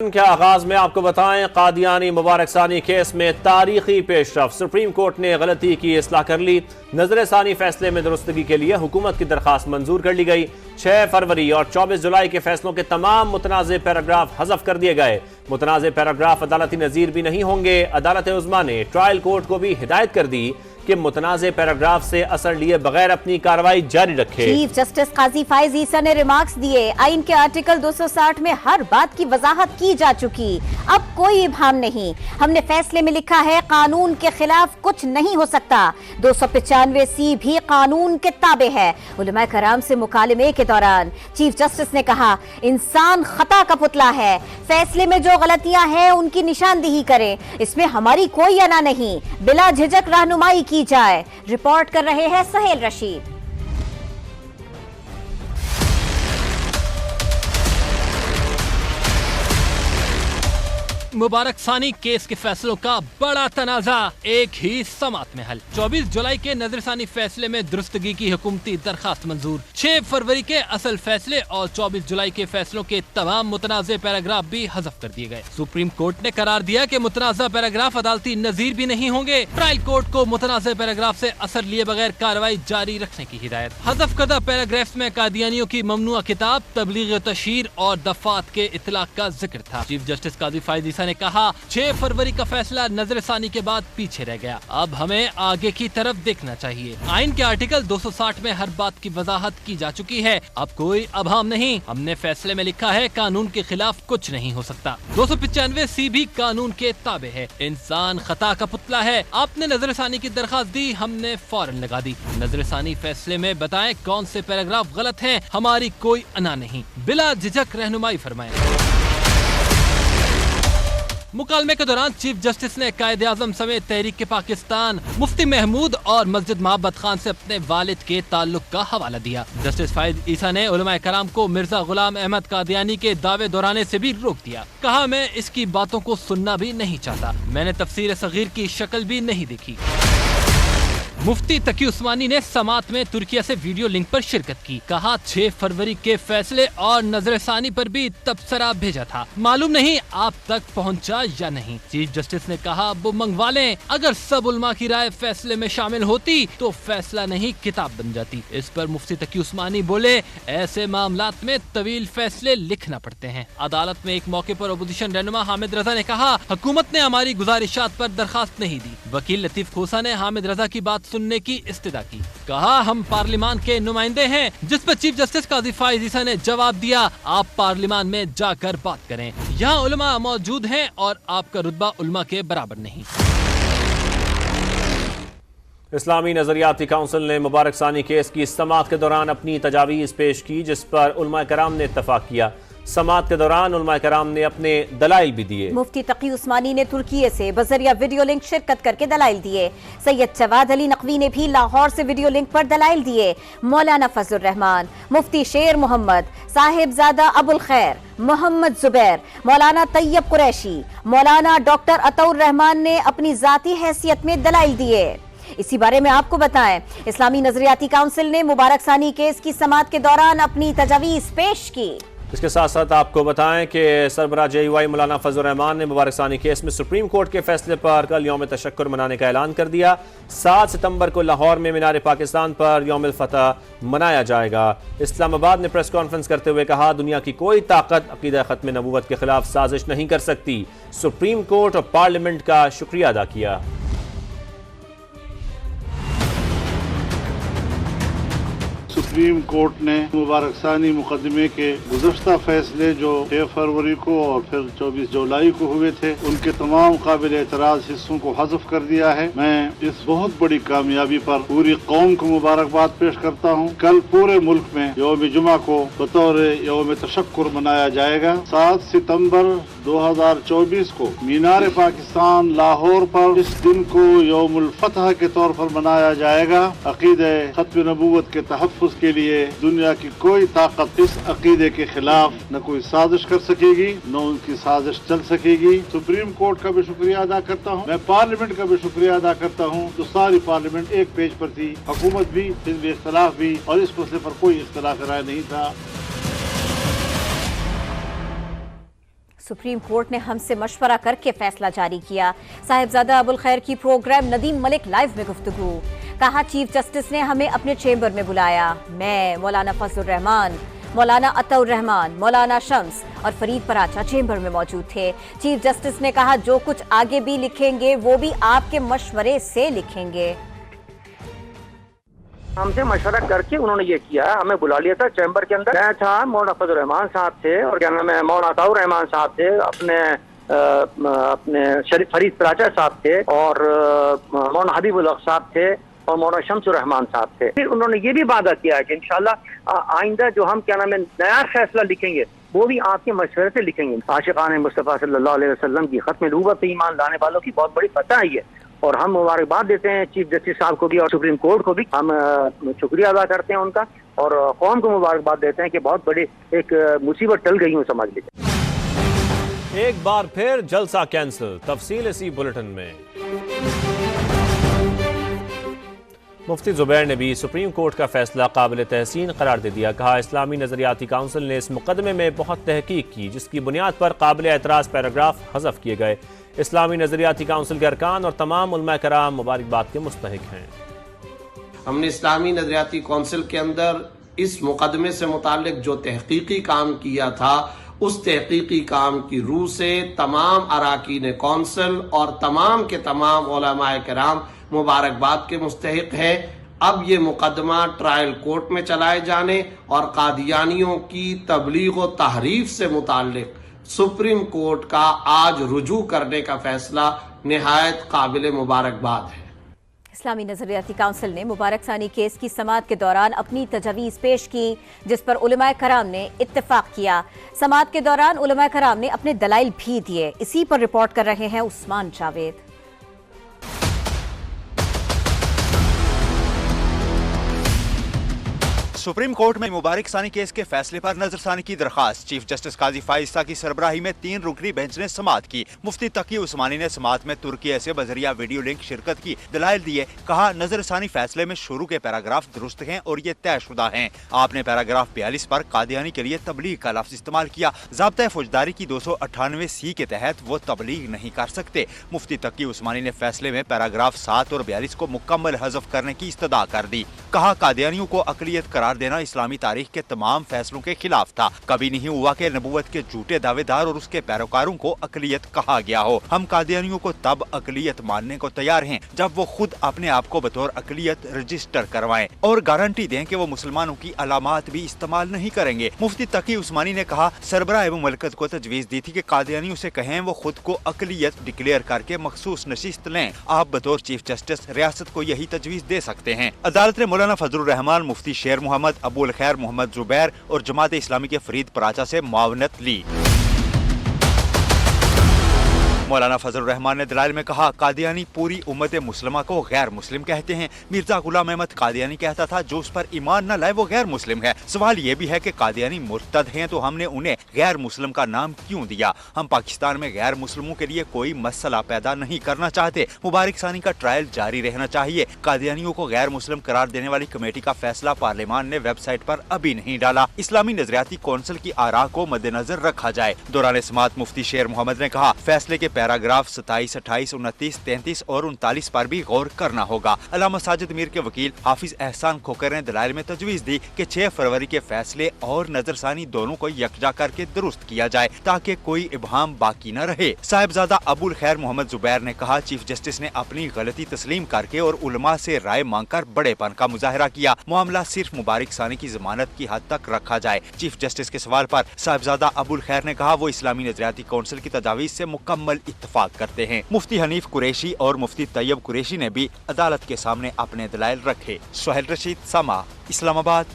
کے آغاز میں آپ کو بتائیں قادیانی مبارک ثانی کیس میں تاریخی پیش رفت۔ سپریم کورٹ نے غلطی کی اصلاح کر لی۔ نظر ثانی فیصلے میں درستگی کے لیے حکومت کی درخواست منظور کر لی گئی۔ 6 فروری اور 24 جولائی کے فیصلوں کے تمام متنازع پیراگراف حذف کر دیے گئے۔ متنازع پیراگراف عدالتی نظیر بھی نہیں ہوں گے۔ عدالت عظمیٰ نے ٹرائل کورٹ کو بھی ہدایت کر دی کہ متنازع پیراگراف سے اثر لیے بغیر اپنی کارروائی جاری رکھے۔ چیف جسٹس قاضی فائز عیسیٰ نے ریمارکس دیے، آئین کے آرٹیکل 260 میں ہر بات کی وضاحت کی جا چکی، اب کوئی ابہام نہیں۔ ہم نے فیصلے میں لکھا ہے قانون کے خلاف کچھ نہیں ہو سکتا۔ 295C بھی قانون کے تابع ہے۔ علماء کرام سے مکالمے کے دوران چیف جسٹس نے کہا، انسان خطا کا پتلا ہے، فیصلے میں جو غلطیاں ہیں ان کی نشاندہی کریں، اس میں ہماری کوئی انا نہیں، بلا جھجک رہنمائی کی جائے۔ رپورٹ کر رہے ہیں سہیل رشید۔ مبارک ثانی کیس کے فیصلوں کا بڑا تنازع ایک ہی سماعت میں حل۔ 24 جولائی کے نظر ثانی فیصلے میں درستگی کی حکومتی درخواست منظور۔ 6 فروری کے اصل فیصلے اور 24 جولائی کے فیصلوں کے تمام متنازع پیراگراف بھی حذف کر دیے گئے۔ سپریم کورٹ نے قرار دیا کہ متنازع پیراگراف عدالتی نظیر بھی نہیں ہوں گے۔ ٹرائل کورٹ کو متنازع پیراگراف سے اثر لیے بغیر کارروائی جاری رکھنے کی ہدایت۔ حذف کردہ پیراگراف میں قادیانیوں کی ممنوعہ کتاب، تبلیغ و تشہیر اور دفعات کے اطلاق کا ذکر تھا۔ چیف جسٹس قاضی فائز عیسیٰ نے کہا، 6 فروری کا فیصلہ نظر ثانی کے بعد پیچھے رہ گیا، اب ہمیں آگے کی طرف دیکھنا چاہیے۔ آئین کے آرٹیکل 260 میں ہر بات کی وضاحت کی جا چکی ہے، اب کوئی ابہام نہیں۔ ہم نے فیصلے میں لکھا ہے قانون کے خلاف کچھ نہیں ہو سکتا۔ 295C بھی قانون کے تابع ہے۔ انسان خطا کا پتلا ہے۔ آپ نے نظر ثانی کی درخواست دی، ہم نے فوراً لگا دی۔ نظر ثانی فیصلے میں بتائیں کون سے پیراگراف غلط ہیں، ہماری کوئی انا نہیں، بلا جھجک رہنمائی فرمائیں۔ مکالمے کے دوران چیف جسٹس نے قائد اعظم سمیت تحریک پاکستان، مفتی محمود اور مسجد محبت خان سے اپنے والد کے تعلق کا حوالہ دیا۔ جسٹس فائز عیسیٰ نے علماء کرام کو مرزا غلام احمد قادیانی کے دعوے دہرانے سے بھی روک دیا۔ کہا، میں اس کی باتوں کو سننا بھی نہیں چاہتا، میں نے تفسیر صغیر کی شکل بھی نہیں دیکھی۔ مفتی تقی عثمانی نے سماعت میں ترکیہ سے ویڈیو لنک پر شرکت کی۔ کہا، 6 فروری کے فیصلے اور نظر ثانی پر بھی تبصرہ بھیجا تھا، معلوم نہیں آپ تک پہنچا یا نہیں۔ چیف جسٹس نے کہا، وہ منگوا لیں، اگر سب علماء کی رائے فیصلے میں شامل ہوتی تو فیصلہ نہیں کتاب بن جاتی۔ اس پر مفتی تقی عثمانی بولے، ایسے معاملات میں طویل فیصلے لکھنا پڑتے ہیں۔ عدالت میں ایک موقع پر اپوزیشن رہنما حامد رضا نے کہا، حکومت نے ہماری گزارشات پر درخواست نہیں دی۔ وکیل لطیف کھوسا نے حامد رضا کی بات سننے کی استدعا کی۔ کہا، ہم پارلیمان کے نمائندے ہیں، جس پر چیف جسٹس قاضی فائز عیسیٰ نے جواب دیا، آپ پارلیمان میں جا کر بات کریں، یہاں علماء موجود ہیں اور آپ کا رتبہ علماء کے برابر نہیں۔ اسلامی نظریاتی کونسل نے مبارک ثانی کیس کی سماعت کے دوران اپنی تجاویز پیش کی، جس پر علماء کرام نے اتفاق کیا۔ سماعت کے دوران علماء کرام نے اپنے دلائل بھی دیے۔ مفتی تقی عثمانی نے ترکیے سے بذریعہ ویڈیو لنک شرکت کر کے دلائل دیے۔ سید جواد علی نقوی نے بھی لاہور سے ویڈیو لنک پر دلائل دیے۔ مولانا فضل الرحمان، مفتی شیر محمد، صاحبزادہ ابو الخیر، محمد زبیر، مولانا طیب قریشی، مولانا ڈاکٹر عطا الرحمان نے اپنی ذاتی حیثیت میں دلائل دیے۔ اسی بارے میں آپ کو بتائیں، اسلامی نظریاتی کونسل نے مبارک ثانی کیس کی سماعت کے دوران اپنی تجاویز پیش کی۔ اس کے ساتھ ساتھ آپ کو بتائیں کہ سربراہ JUI مولانا فضل الرحمان نے مبارک ثانی کیس میں سپریم کورٹ کے فیصلے پر کل یوم تشکر منانے کا اعلان کر دیا۔ 7 ستمبر کو لاہور میں مینار پاکستان پر یوم الفتح منایا جائے گا۔ اسلام آباد نے پریس کانفرنس کرتے ہوئے کہا، دنیا کی کوئی طاقت عقیدہ ختم نبوت کے خلاف سازش نہیں کر سکتی۔ سپریم کورٹ اور پارلیمنٹ کا شکریہ ادا کیا۔ سپریم کورٹ نے مبارک ثانی مقدمے کے گزشتہ فیصلے جو 6 فروری کو اور پھر 24 جولائی کو ہوئے تھے، ان کے تمام قابل اعتراض حصوں کو حذف کر دیا ہے۔ میں اس بہت بڑی کامیابی پر پوری قوم کو مبارکباد پیش کرتا ہوں۔ کل پورے ملک میں یوم جمعہ کو بطور یوم تشکر منایا جائے گا۔ 7 ستمبر 2024 کو مینار پاکستان لاہور پر اس دن کو یوم الفتح کے طور پر منایا جائے گا۔ عقیدہ ختم نبوت کے تحفظ کے لیے دنیا کی کوئی طاقت اس عقیدے کے خلاف نہ کوئی سازش کر سکے گی، نہ ان کی سازش چل سکے گی۔ سپریم کورٹ کا بھی شکریہ ادا کرتا ہوں، میں پارلیمنٹ کا بھی شکریہ ادا کرتا ہوں۔ تو ساری پارلیمنٹ ایک پیج پر تھی، حکومت بھی، حزب اختلاف بھی، اور اس مسئلے پر کوئی اختلاف رائے نہیں تھا۔ सुप्रीम कोर्ट ने हमसे मशवरा करके फैसला जारी किया। साहिबजादा अबुल खैर की प्रोग्राम नदीम मलिक लाइव में गुफ्तगू। कहा चीफ जस्टिस ने हमें अपने चेंबर में बुलाया। मैं, मौलाना फजलुर रहमान, मौलाना अतउर रहमान, मौलाना शम्स और फरीद पराचा चेंबर में मौजूद थे। चीफ जस्टिस ने कहा जो कुछ आगे भी लिखेंगे वो भी आपके मशवरे से लिखेंगे। हमसे मशवरा करके उन्होंने ये किया, हमें बुला लिया था चैम्बर के अंदर। मैं था, मौलाना फजलुर रहमान साहब थे और क्या नाम है मौलाना अतउर रहमान साहब थे, अपने शरीफ फरीद पराचा साहब थे और मौलाना हबीबुल हक साहब थे और मौलाना शम्सुर रहमान साहब थे। फिर उन्होंने ये भी वादा किया कि इंशाल्लाह आइंदा जो हम क्या नाम है नया फैसला लिखेंगे वो भी आपके मशवरे से लिखेंगे। आशिकान मुस्तफ़ा सल्लल्लाहु अलैहि वसल्लम की खत्म नबूवत पे ईमान लाने वालों की बहुत बड़ी फतह है और हम मुबारकबाद देते हैं चीफ जस्टिस साहब को भी और सुप्रीम कोर्ट को भी। हम शुक्रिया अदा करते हैं उनका और कौम को मुबारकबाद देते हैं कि बहुत बड़ी एक मुसीबत टल गई हूँ समझ लीजिए। एक बार फिर जलसा कैंसिल, तफसील इसी बुलेटिन में। मुफ्ती जुबैर ने भी सुप्रीम कोर्ट का फैसला काबिल तहसीन करार दे दिया। कहा इस्लामी नजरियाती काउंसिल ने इस मुकदमे में बहुत तहकीक की जिसकी बुनियाद पर काबिल एतराज़ पैराग्राफ हज़फ किए गए। इस्लामी नजरियाती काउंसिल के अरकान और तमाम उलमा कराम मुबारकबाद के मुस्तहिक हैं। हमने इस्लामी नजरियाती काउंसिल के अंदर इस मुकदमे से मुतालिक जो तहकीकी काम किया था उस तहकीकी काम की रूह से तमाम अराकीन काउंसिल और तमाम के तमाम उलमाए किराम मुबारकबाद के मुस्तहिक है। अब ये मुकदमा ट्रायल कोर्ट में चलाए जाने और कादियानियों की तबलीग व तहरीफ से मुताल्लिक सुप्रीम कोर्ट का आज रुजू करने का फैसला निहायत काबिल मुबारकबाद है। इस्लामी नजरियाती काउंसिल ने मुबारक सानी केस की समाअत के दौरान अपनी तजवीज़ पेश की जिस पर उलमाए कराम ने इत्तेफाक किया। समाअत के दौरान उलमाए कराम ने अपने दलाइल भी दिए। इसी पर रिपोर्ट कर रहे हैं उस्मान जावेद। सुप्रीम कोर्ट में मुबारक सानी केस के फैसले पर नजरसानी की दरखास्त। चीफ जस्टिस काजी फाइज़ की सरबराही में 3 रुकनी बेंच ने समाअत की। मुफ्ती तकी उस्मानी ने समाअत में तुर्की से बजरिया वीडियो लिंक शिरकत की, दलाइल दिए। कहा नजरसानी फैसले में शुरू के पैराग्राफ दुरुस्त हैं और ये तयशुदा हैं। आपने पैराग्राफ 42 पर कादियानी के लिए तबलीग का लफ्ज इस्तेमाल किया। ज़ाब्ता फौजदारी की 298C के तहत वो तबलीग नहीं कर सकते। मुफ्ती तकी उस्मानी ने फैसले में पैराग्राफ 7 और 42 को मुकम्मल हज़फ करने की इस्तदा कर दी। कहा कादियानियों को अक़लियत करार देना इस्लामी तारीख के तमाम फैसलों के खिलाफ था। कभी नहीं हुआ कि नबूवत के झूठे दावेदार और उसके पैरोकारों को अक़लियत कहा गया हो। हम कादियानियों को तब अक़लियत मानने को तैयार हैं जब वो खुद अपने आप को बतौर अक़लियत रजिस्टर करवाएं और गारंटी दें कि वो मुसलमानों की अलामात भी इस्तेमाल नहीं करेंगे। मुफ्ती तकी उस्मानी ने कहा सरबराह एवं मलकत को तजवीज़ दी थी कि कादियानियों से कहें वो खुद को अक़लियत डिक्लेयर करके मखसूस नशिस्त लें। आप बतौर चीफ जस्टिस रियासत को यही तजवीज़ दे सकते हैं। अदालत ने मौलाना फजलुर रहमान, मुफ्ती शेर मोहम्मद, अबुल खैर मोहम्मद जुबैर और जमात इस्लामी के फरीद पराचा से मुआवनत ली। मौलाना फजलुर रहमान ने दलाइल में कहा कादियानी पूरी उम्मत मुस्लिमा को गैर मुस्लिम कहते हैं। मिर्जा गुलाम अहमद कादियानी कहता था जो उस पर ईमान न लाए वो गैर मुस्लिम है। सवाल ये भी है कि कादियानी मुर्तद हैं तो हमने उन्हें गैर मुस्लिम का नाम क्यों दिया। हम पाकिस्तान में गैर मुस्लिमों के लिए कोई मसला पैदा नहीं करना चाहते। मुबारक सानी का ट्रायल जारी रहना चाहिए। कादियानियों को गैर मुस्लिम करार देने वाली कमेटी का फैसला पार्लियामान ने वेबसाइट पर अभी नहीं डाला। इस्लामी नजरियाती कौंसिल की आरा को मद्देनजर रखा जाए। दौरान समाअत मुफ्ती शेर मोहम्मद ने कहा फैसले के पैराग्राफ 27, 28, 29, 33 और 39 पर भी गौर करना होगा। अल्लामा साजिद मीर के वकील हाफिज एहसान खोकर ने दलाइल में तजवीज़ दी कि 6 फरवरी के फैसले और नजरसानी दोनों को यकजा करके दुरुस्त किया जाए ताकि कोई इबहाम बाकी न रहे। साहिबजादा अबुल खैर मोहम्मद जुबैर ने कहा चीफ जस्टिस ने अपनी गलती तस्लीम करके और उलमा से राय मांगकर बड़ेपन का मुजाहरा किया। मामला सिर्फ मुबारक सानी की जमानत की हद तक रखा जाए। चीफ जस्टिस के सवाल पर साहिबजादा अबुल खैर ने कहा वो इस्लामी नजरियाती कौंसिल की तजावीज़ से मुकम्मल इत्तफाक करते हैं। मुफ्ती हनीफ कुरैशी और मुफ्ती तैयब कुरैशी ने भी अदालत के सामने अपने दलाइल रखे। सोहेल रशीद, समा, इस्लामाबाद।